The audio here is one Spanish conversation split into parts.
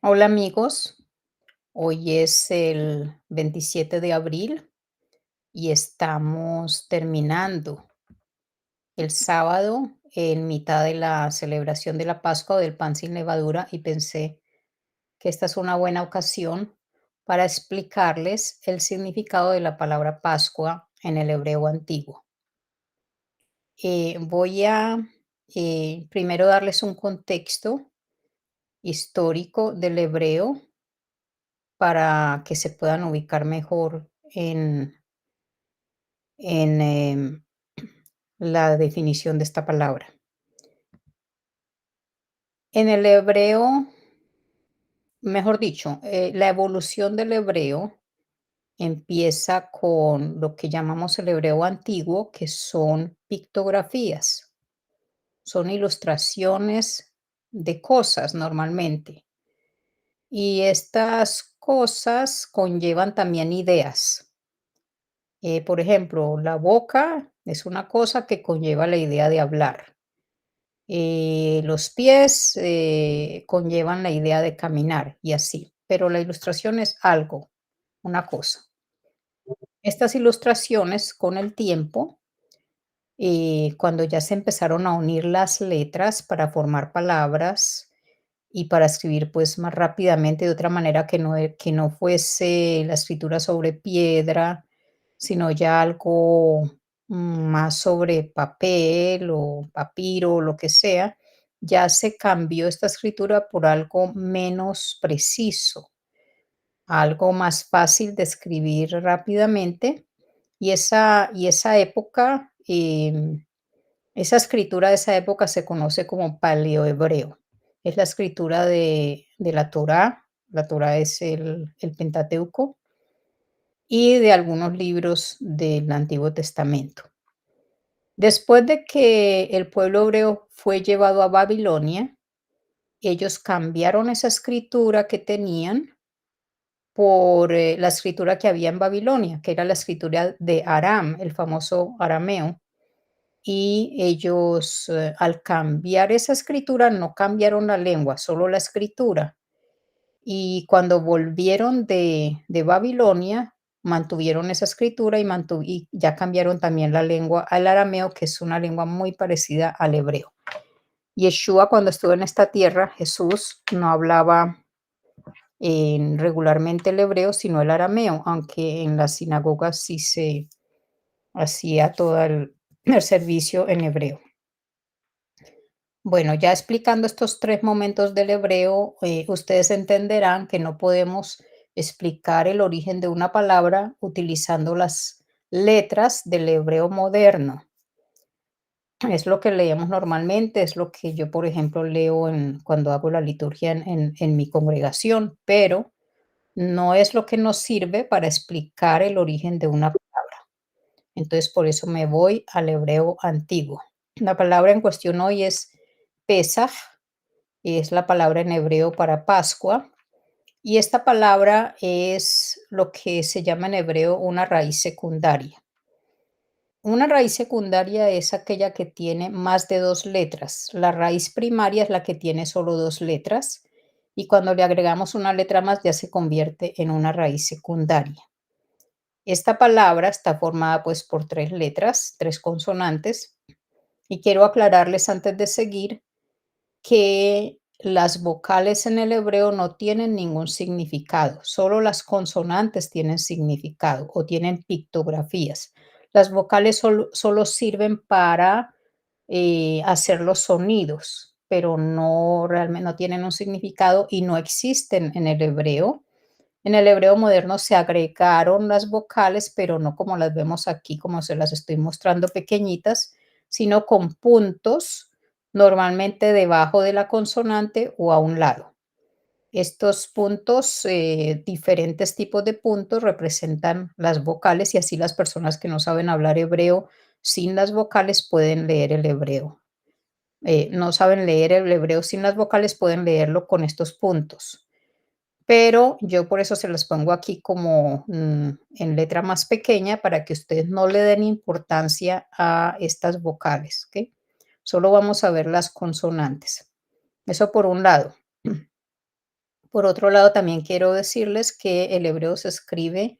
Hola amigos, hoy es el 27 de abril y estamos terminando el sábado en mitad de la celebración de la Pascua o del pan sin levadura y pensé que esta es una buena ocasión para explicarles el significado de la palabra Pascua en el hebreo antiguo. Voy a primero darles un contexto histórico del hebreo para que se puedan ubicar mejor en la definición de esta palabra. En el hebreo, mejor dicho, la evolución del hebreo empieza con lo que llamamos el hebreo antiguo, que son pictografías, son ilustraciones de cosas normalmente. Y estas cosas conllevan también ideas. Por ejemplo, la boca es una cosa que conlleva la idea de hablar. Los pies conllevan la idea de caminar y así, pero la ilustración es algo, una cosa. Estas ilustraciones con el tiempo, cuando ya se empezaron a unir las letras para formar palabras y para escribir pues más rápidamente de otra manera que no fuese la escritura sobre piedra, sino ya algo más sobre papel o papiro o lo que sea, ya se cambió esta escritura por algo menos preciso, algo más fácil de escribir rápidamente. Y esa época, esa escritura de esa época se conoce como paleohebreo. Es la escritura de la Torá. La Torá es el Pentateuco y de algunos libros del Antiguo Testamento. Después de que el pueblo hebreo fue llevado a Babilonia, ellos cambiaron esa escritura que tenían por la escritura que había en Babilonia, que era la escritura de Aram, el famoso arameo. Y ellos, al cambiar esa escritura, no cambiaron la lengua, solo la escritura. Y cuando volvieron de Babilonia, mantuvieron esa escritura y ya cambiaron también la lengua al arameo, que es una lengua muy parecida al hebreo. Yeshua, cuando estuvo en esta tierra, Jesús no hablaba regularmente el hebreo, sino el arameo, aunque en las sinagogas sí se hacía todo el servicio en hebreo. Bueno, ya explicando estos 3 momentos del hebreo, ustedes entenderán que no podemos explicar el origen de una palabra utilizando las letras del hebreo moderno. Es lo que leemos normalmente, es lo que yo, por ejemplo, leo cuando hago la liturgia en mi congregación, pero no es lo que nos sirve para explicar el origen de una palabra. Entonces, por eso me voy al hebreo antiguo. La palabra en cuestión hoy es Pesaj, es la palabra en hebreo para Pascua, y esta palabra es lo que se llama en hebreo una raíz secundaria. Una raíz secundaria es aquella que tiene más de 2 letras. La raíz primaria es la que tiene solo 2 letras, y cuando le agregamos una letra más ya se convierte en una raíz secundaria. Esta palabra está formada pues por 3 letras, 3 consonantes, y quiero aclararles antes de seguir que las vocales en el hebreo no tienen ningún significado, solo las consonantes tienen significado o tienen pictografías. Las vocales solo sirven para hacer los sonidos, pero no realmente no tienen un significado y no existen en el hebreo. En el hebreo moderno se agregaron las vocales, pero no como las vemos aquí, como se las estoy mostrando pequeñitas, sino con puntos, normalmente debajo de la consonante o a un lado. Estos puntos, diferentes tipos de puntos representan las vocales y así las personas que no saben hablar hebreo sin las vocales pueden leer el hebreo. No saben leer el hebreo sin las vocales, pueden leerlo con estos puntos. Pero yo por eso se los pongo aquí como, en letra más pequeña para que ustedes no le den importancia a estas vocales, ¿ok? Solo vamos a ver las consonantes. Eso por un lado. Por otro lado, también quiero decirles que el hebreo se escribe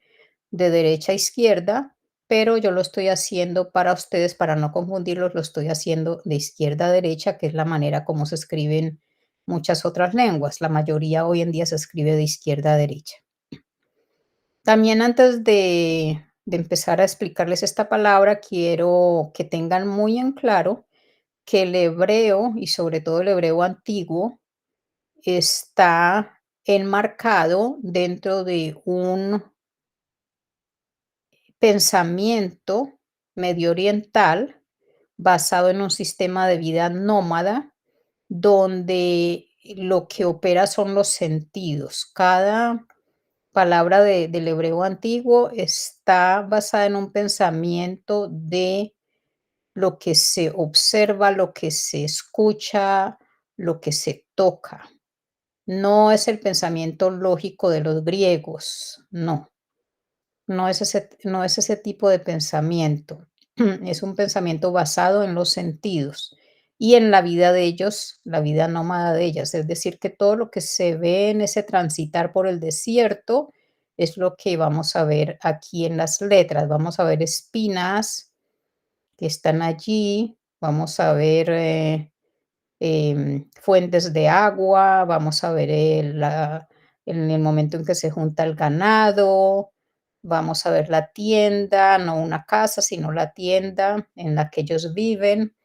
de derecha a izquierda, pero yo lo estoy haciendo para ustedes, para no confundirlos, lo estoy haciendo de izquierda a derecha, que es la manera como se escriben muchas otras lenguas. La mayoría hoy en día se escribe de izquierda a derecha. También antes de empezar a explicarles esta palabra, quiero que tengan muy en claro que el hebreo, y sobre todo el hebreo antiguo, está enmarcado dentro de un pensamiento medio oriental basado en un sistema de vida nómada donde lo que opera son los sentidos. Cada palabra del hebreo antiguo está basada en un pensamiento de lo que se observa, lo que se escucha, lo que se toca. No es el pensamiento lógico de los griegos, no, no es ese tipo de pensamiento. Es un pensamiento basado en los sentidos y en la vida de ellos, la vida nómada de ellas. Es decir, que todo lo que se ve en ese transitar por el desierto es lo que vamos a ver aquí en las letras. Vamos a ver espinas que están allí, vamos a ver fuentes de agua, vamos a ver en el momento en que se junta el ganado, vamos a ver la tienda, no una casa, sino la tienda en la que ellos viven.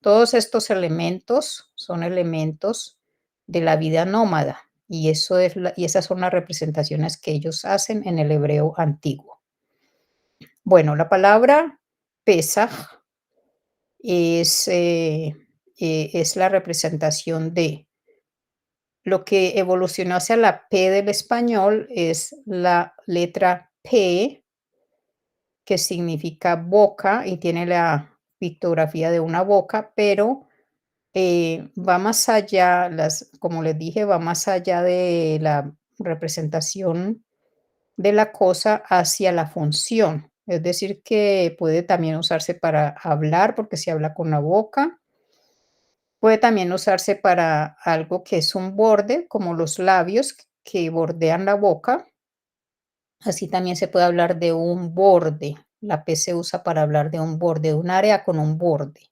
Todos estos elementos son elementos de la vida nómada y y esas son las representaciones que ellos hacen en el hebreo antiguo. Bueno, la palabra Pesaj es la representación de lo que evolucionó hacia la P del español es la letra P, que significa boca y tiene la pictografía de una boca, pero va más allá, como les dije, va más allá de la representación de la cosa hacia la función. Es decir, que puede también usarse para hablar, porque se habla con la boca. Puede también usarse para algo que es un borde, como los labios que bordean la boca. Así también se puede hablar de un borde. La P se usa para hablar de un borde, un área con un borde.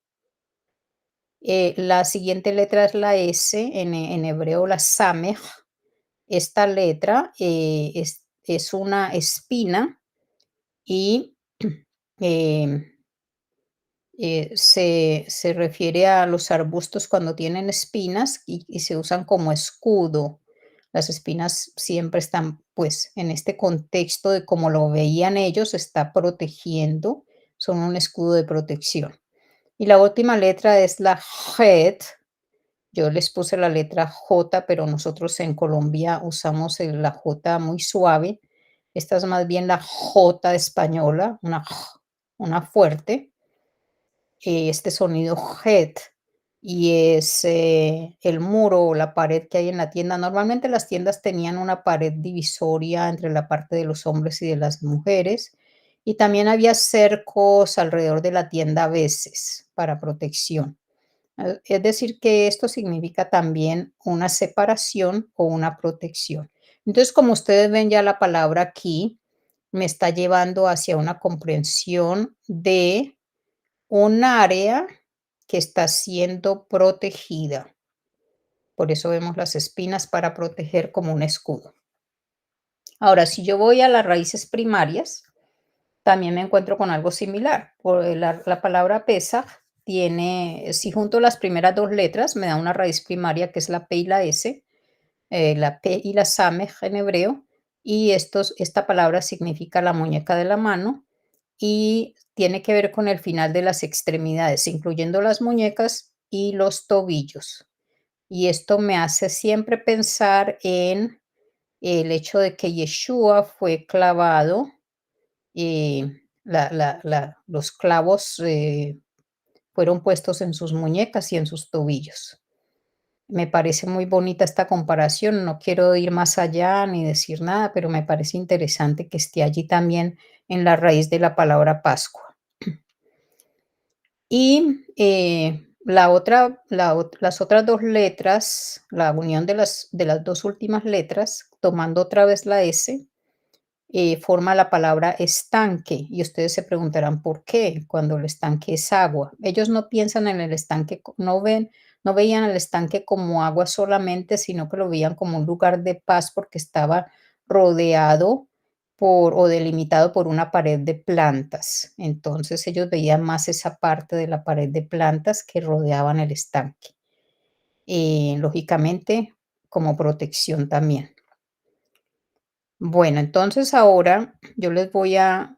La siguiente letra es la S, en hebreo la samej. Esta letra es una espina y em, se refiere a los arbustos cuando tienen espinas y se usan como escudo. Las espinas siempre están, pues, en este contexto de como lo veían ellos, está protegiendo, son un escudo de protección. Y la última letra es la Het. Yo les puse la letra J, pero nosotros en Colombia usamos la J muy suave. Esta es más bien la J española, una fuerte, este sonido het, y es, el muro o la pared que hay en la tienda. Normalmente las tiendas tenían una pared divisoria entre la parte de los hombres y de las mujeres, y también había cercos alrededor de la tienda a veces para protección. Es decir, que esto significa también una separación o una protección. Entonces, como ustedes ven, ya la palabra aquí me está llevando hacia una comprensión de un área que está siendo protegida. Por eso vemos las espinas para proteger como un escudo. Ahora, si yo voy a las raíces primarias, también me encuentro con algo similar. La palabra pesa tiene, si junto las primeras dos letras, me da una raíz primaria que es la P y la S, la P y la Samej en hebreo, y esta palabra significa la muñeca de la mano y tiene que ver con el final de las extremidades, incluyendo las muñecas y los tobillos. Y esto me hace siempre pensar en el hecho de que Yeshua fue clavado, los clavos fueron puestos en sus muñecas y en sus tobillos. Me parece muy bonita esta comparación, no quiero ir más allá ni decir nada, pero me parece interesante que esté allí también en la raíz de la palabra Pascua. Y las otras 2 letras, la unión de las 2 últimas letras, tomando otra vez la S, forma la palabra estanque. Y ustedes se preguntarán por qué, cuando el estanque es agua. Ellos no piensan en el estanque, no veían el estanque como agua solamente, sino que lo veían como un lugar de paz porque estaba rodeado o delimitado por una pared de plantas. Entonces ellos veían más esa parte de la pared de plantas que rodeaban el estanque. Lógicamente, como protección también. Bueno, entonces ahora yo les voy a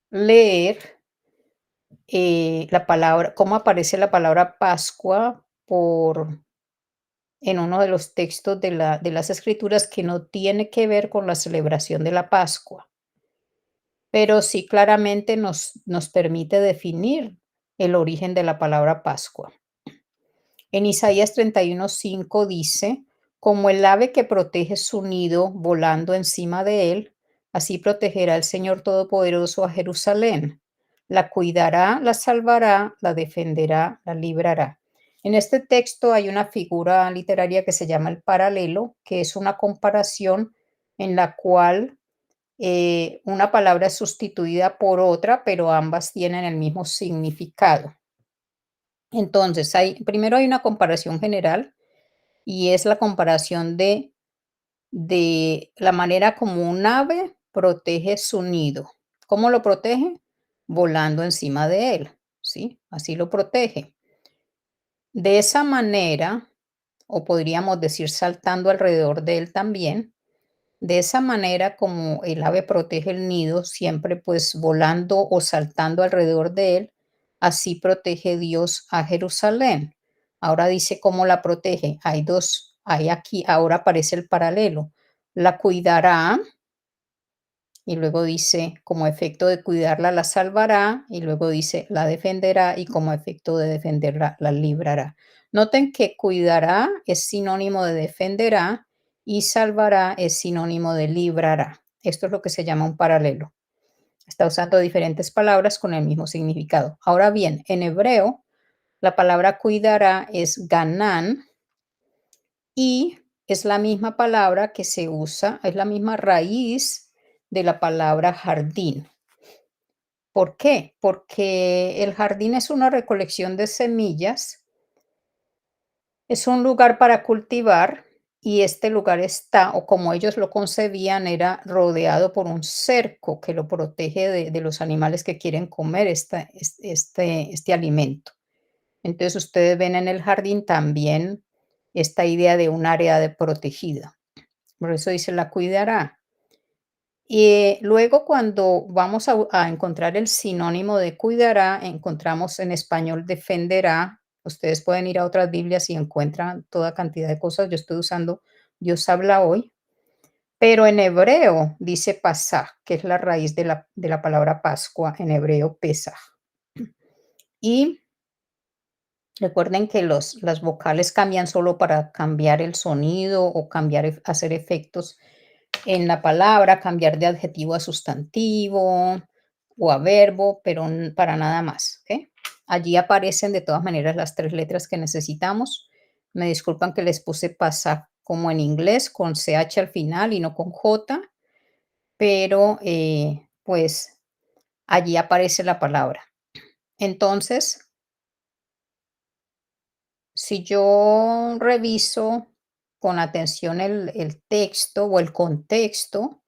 leer la palabra, cómo aparece la palabra Pascua en uno de los textos de las Escrituras que no tiene que ver con la celebración de la Pascua, pero sí claramente nos permite definir el origen de la palabra Pascua. En Isaías 31:5 dice: "Como el ave que protege su nido volando encima de él, así protegerá el Señor Todopoderoso a Jerusalén. La cuidará, la salvará, la defenderá, la librará". En este texto hay una figura literaria que se llama el paralelo, que es una comparación en la cual una palabra es sustituida por otra, pero ambas tienen el mismo significado. Entonces, primero hay una comparación general y es la comparación de la manera como un ave protege su nido. ¿Cómo lo protege? Volando encima de él, ¿sí? Así lo protege. De esa manera, o podríamos decir saltando alrededor de él también, de esa manera como el ave protege el nido, siempre pues volando o saltando alrededor de él, así protege Dios a Jerusalén. Ahora dice cómo la protege. Hay aquí, ahora aparece el paralelo. La cuidará y luego dice, como efecto de cuidarla, la salvará y luego dice, la defenderá y como efecto de defenderla, la librará. Noten que cuidará es sinónimo de defenderá y salvará es sinónimo de librará. Esto es lo que se llama un paralelo. Está usando diferentes palabras con el mismo significado. Ahora bien, en hebreo, la palabra cuidará es ganán y es la misma palabra que se usa, es la misma raíz de la palabra jardín. ¿Por qué? Porque el jardín es una recolección de semillas, es un lugar para cultivar y este lugar está, o como ellos lo concebían, era rodeado por un cerco que lo protege de los animales que quieren comer este alimento. Entonces ustedes ven en el jardín también esta idea de un área protegida. Por eso dice la cuidará. Y luego cuando vamos a encontrar el sinónimo de cuidará, encontramos en español defenderá. Ustedes pueden ir a otras Biblias y encuentran toda cantidad de cosas. Yo estoy usando Dios habla hoy, pero en hebreo dice pasaj, que es la raíz de la palabra Pascua, en hebreo Pesaj. Y recuerden que las vocales cambian solo para cambiar el sonido o hacer efectos en la palabra, cambiar de adjetivo a sustantivo o a verbo, pero para nada más, ¿ok? Allí aparecen de todas maneras las 3 letras que necesitamos. Me disculpan que les puse pasa como en inglés, con CH al final y no con J, pero pues allí aparece la palabra. Entonces, si yo reviso con atención el texto o el contexto,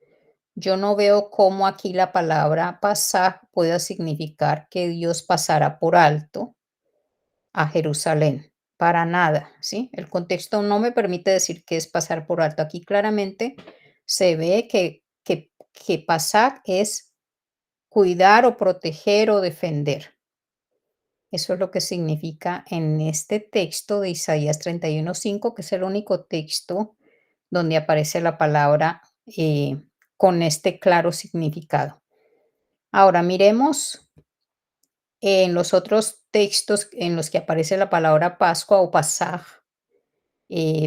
yo no veo cómo aquí la palabra pasar pueda significar que Dios pasará por alto a Jerusalén. Para nada, ¿sí? El contexto no me permite decir qué es pasar por alto. Aquí claramente se ve que pasar es cuidar o proteger o defender. Eso es lo que significa en este texto de Isaías 31:5, que es el único texto donde aparece la palabra con este claro significado. Ahora miremos en los otros textos en los que aparece la palabra Pascua o Pasaj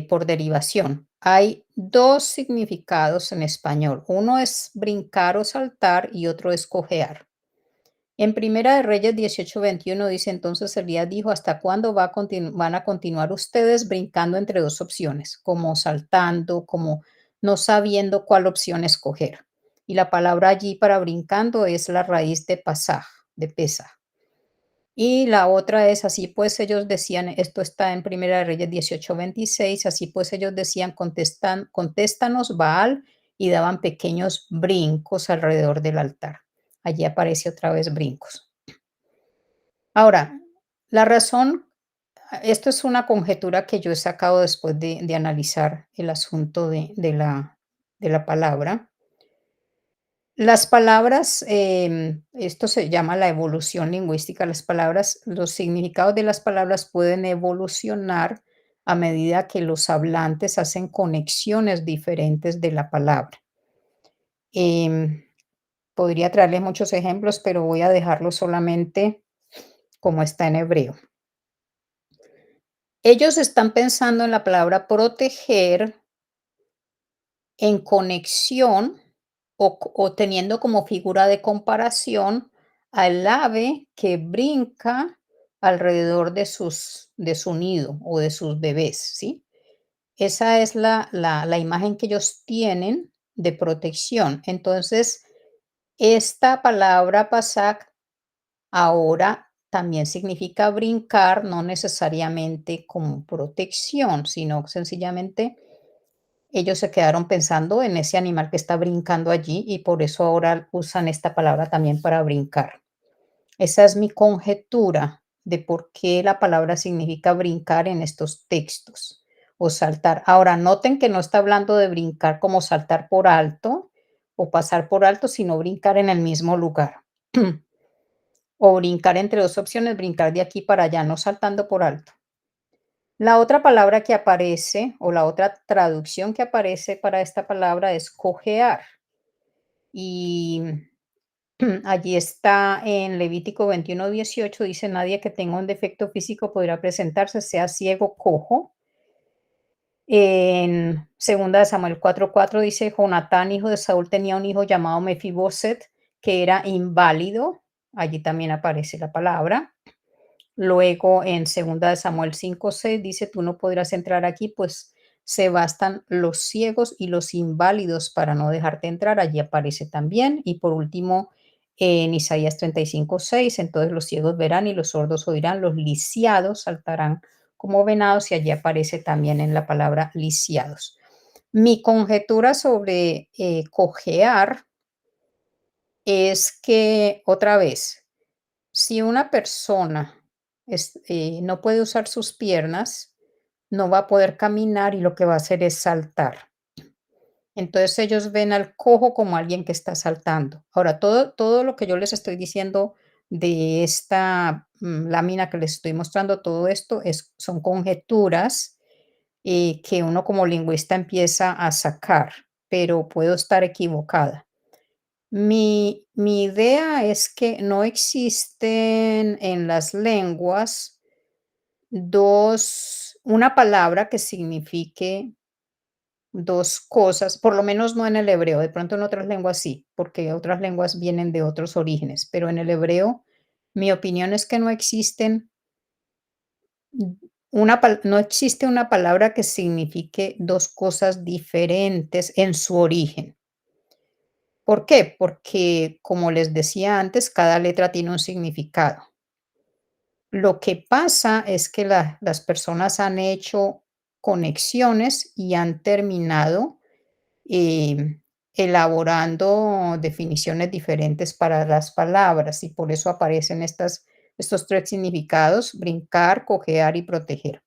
por derivación. Hay dos significados en español. Uno es brincar o saltar y otro es cojear. En Primera de Reyes 18:21 dice, entonces Elías dijo, ¿hasta cuándo van a continuar ustedes brincando entre dos opciones? Como saltando, como no sabiendo cuál opción escoger. Y la palabra allí para brincando es la raíz de pasaj, de pesa. Y la otra es, así pues ellos decían, esto está en Primera de Reyes 18:26, así pues ellos decían, contéstanos Baal, y daban pequeños brincos alrededor del altar. Allí aparece otra vez brincos. Ahora, la razón, esto es una conjetura que yo he sacado después de analizar el asunto de la palabra. Las palabras, esto se llama la evolución lingüística. Las palabras, los significados de las palabras pueden evolucionar a medida que los hablantes hacen conexiones diferentes de la palabra. Em, Podría traerles muchos ejemplos, pero voy a dejarlo solamente como está en hebreo. Ellos están pensando en la palabra proteger en conexión o teniendo como figura de comparación al ave que brinca alrededor de su nido o de sus bebés, ¿sí? Esa es la imagen que ellos tienen de protección. Entonces, esta palabra pasak ahora también significa brincar, no necesariamente como protección, sino sencillamente ellos se quedaron pensando en ese animal que está brincando allí y por eso ahora usan esta palabra también para brincar. Esa es mi conjetura de por qué la palabra significa brincar en estos textos o saltar. Ahora, noten que no está hablando de brincar como saltar por alto o pasar por alto, sino brincar en el mismo lugar. O brincar entre dos opciones, brincar de aquí para allá, no saltando por alto. La otra palabra que aparece, o la otra traducción que aparece para esta palabra es cojear. Y allí está en Levítico 21:18, dice: "Nadie que tenga un defecto físico podrá presentarse, sea ciego, cojo". En segunda de Samuel 4:4 dice: "Jonatán, hijo de Saúl, tenía un hijo llamado Mefiboset, que era inválido". Allí también aparece la palabra. Luego, en segunda de Samuel 5:6 dice: "Tú no podrás entrar aquí, pues se bastan los ciegos y los inválidos para no dejarte entrar". Allí aparece también. Y por último, en Isaías 35:6, entonces los ciegos verán y los sordos oirán, los lisiados saltarán como venados, y allí aparece también en la palabra lisiados. Mi conjetura sobre cojear es que, otra vez, si una persona no puede usar sus piernas, no va a poder caminar y lo que va a hacer es saltar. Entonces ellos ven al cojo como alguien que está saltando. Ahora, todo lo que yo les estoy diciendo de esta lámina que les estoy mostrando, todo esto son conjeturas que uno como lingüista empieza a sacar, pero puedo estar equivocada. Mi idea es que no existen en las lenguas una palabra que signifique 2 cosas, por lo menos no en el hebreo, de pronto en otras lenguas sí, porque otras lenguas vienen de otros orígenes, pero en el hebreo, mi opinión es que mm, no existe una palabra que signifique 2 cosas diferentes en su origen. ¿Por qué? Porque, como les decía antes, cada letra tiene un significado. Lo que pasa es que las personas han hecho conexiones y han terminado elaborando definiciones diferentes para las palabras, y por eso aparecen estos 3 significados: brincar, cojear y proteger.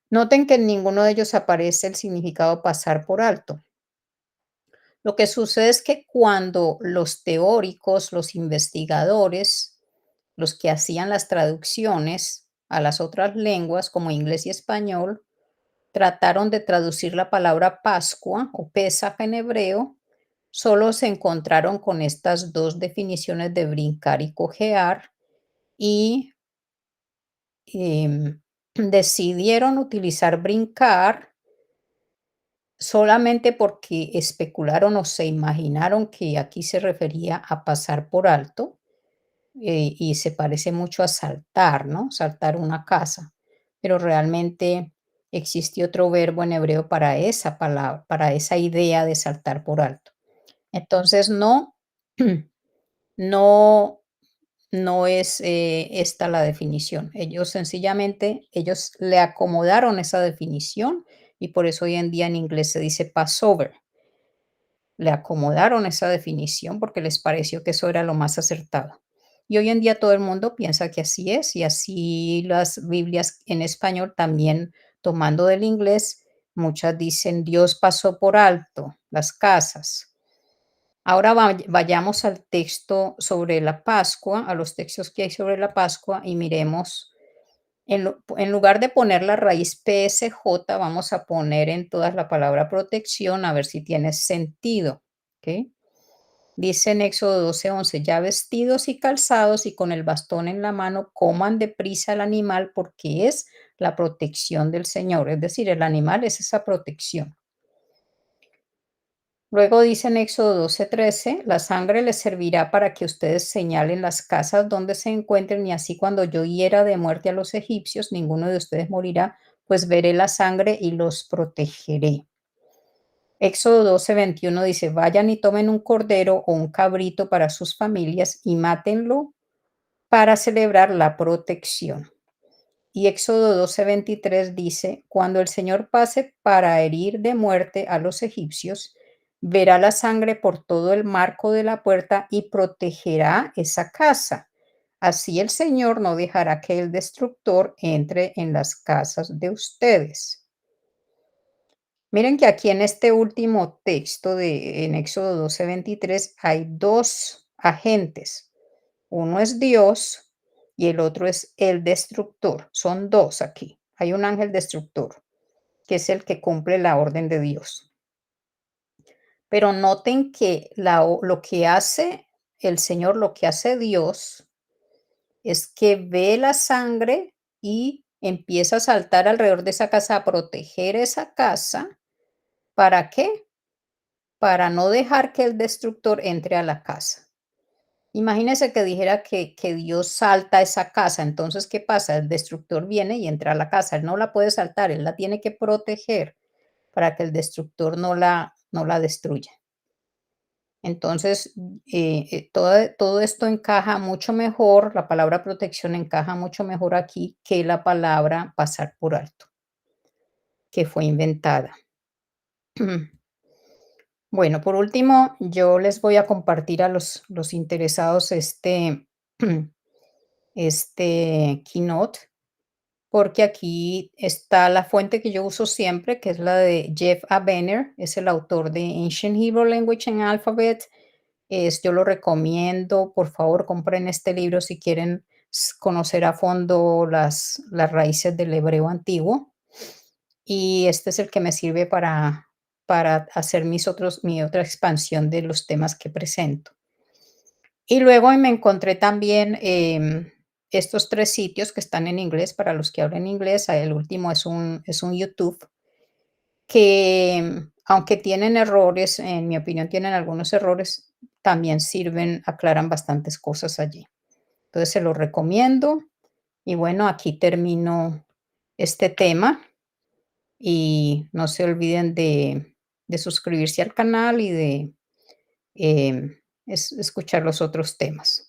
Noten que en ninguno de ellos aparece el significado pasar por alto. Lo que sucede es que cuando los teóricos, los investigadores, los que hacían las traducciones a las otras lenguas, como inglés y español, trataron de traducir la palabra Pascua o Pesaj en hebreo, solo se encontraron con estas 2 definiciones de brincar y cojear y, decidieron utilizar brincar solamente porque especularon o se imaginaron que aquí se refería a pasar por alto. y se parece mucho a saltar, ¿no? Saltar una casa, pero realmente existe otro verbo en hebreo para esa palabra, para esa idea de saltar por alto. Entonces, no, no, no es esta la definición. Ellos sencillamente, ellos le acomodaron esa definición y por eso hoy en día en inglés se dice Passover. Le acomodaron esa definición porque les pareció que eso era lo más acertado. Y hoy en día todo el mundo piensa que así es, y así las Biblias en español también tomando del inglés, muchas dicen Dios pasó por alto las casas. Ahora vayamos al texto sobre la Pascua, a los textos que hay sobre la Pascua y miremos, en lugar de poner la raíz PSJ, vamos a poner en todas la palabra protección a ver si tiene sentido. ¿Ok? Dice en Éxodo 12:11, ya vestidos y calzados y con el bastón en la mano, coman deprisa el animal porque es la protección del Señor. Es decir, el animal es esa protección. Luego dice en Éxodo 12:13, la sangre les servirá para que ustedes señalen las casas donde se encuentren y así cuando yo hiera de muerte a los egipcios, ninguno de ustedes morirá, pues veré la sangre y los protegeré. Éxodo 12:21 dice, vayan y tomen un cordero o un cabrito para sus familias y mátenlo para celebrar la protección. Y Éxodo 12:23 dice, cuando el Señor pase para herir de muerte a los egipcios, verá la sangre por todo el marco de la puerta y protegerá esa casa. Así el Señor no dejará que el destructor entre en las casas de ustedes. Miren que aquí en este último texto en Éxodo 12:23 hay dos agentes. Uno es Dios y el otro es el destructor. Son dos aquí. Hay un ángel destructor, que es el que cumple la orden de Dios. Pero noten que lo que hace el Señor, lo que hace Dios, es que ve la sangre y empieza a saltar alrededor de esa casa, a proteger esa casa. ¿Para qué? Para no dejar que el destructor entre a la casa. Imagínese que dijera que Dios salta a esa casa, entonces, ¿qué pasa? El destructor viene y entra a la casa, él no la puede saltar, él la tiene que proteger para que el destructor no la destruya. Entonces, todo esto encaja mucho mejor, la palabra protección encaja mucho mejor aquí que la palabra pasar por alto, que fue inventada. Bueno, por último, yo les voy a compartir a los interesados este keynote, porque aquí está la fuente que yo uso siempre, que es la de Jeff Abener, es el autor de Ancient Hebrew Language and Alphabet. Yo lo recomiendo, por favor, compren este libro si quieren conocer a fondo las raíces del hebreo antiguo. Y este es el que me sirve para hacer mi otra expansión de los temas que presento. Y luego me encontré también estos tres sitios que están en inglés para los que hablan inglés. El último es un YouTube que, aunque tienen errores, en mi opinión tienen algunos errores, también sirven, aclaran bastantes cosas allí. Entonces se los recomiendo. Y bueno, aquí termino este tema. Y no se olviden de suscribirse al canal y de escuchar los otros temas.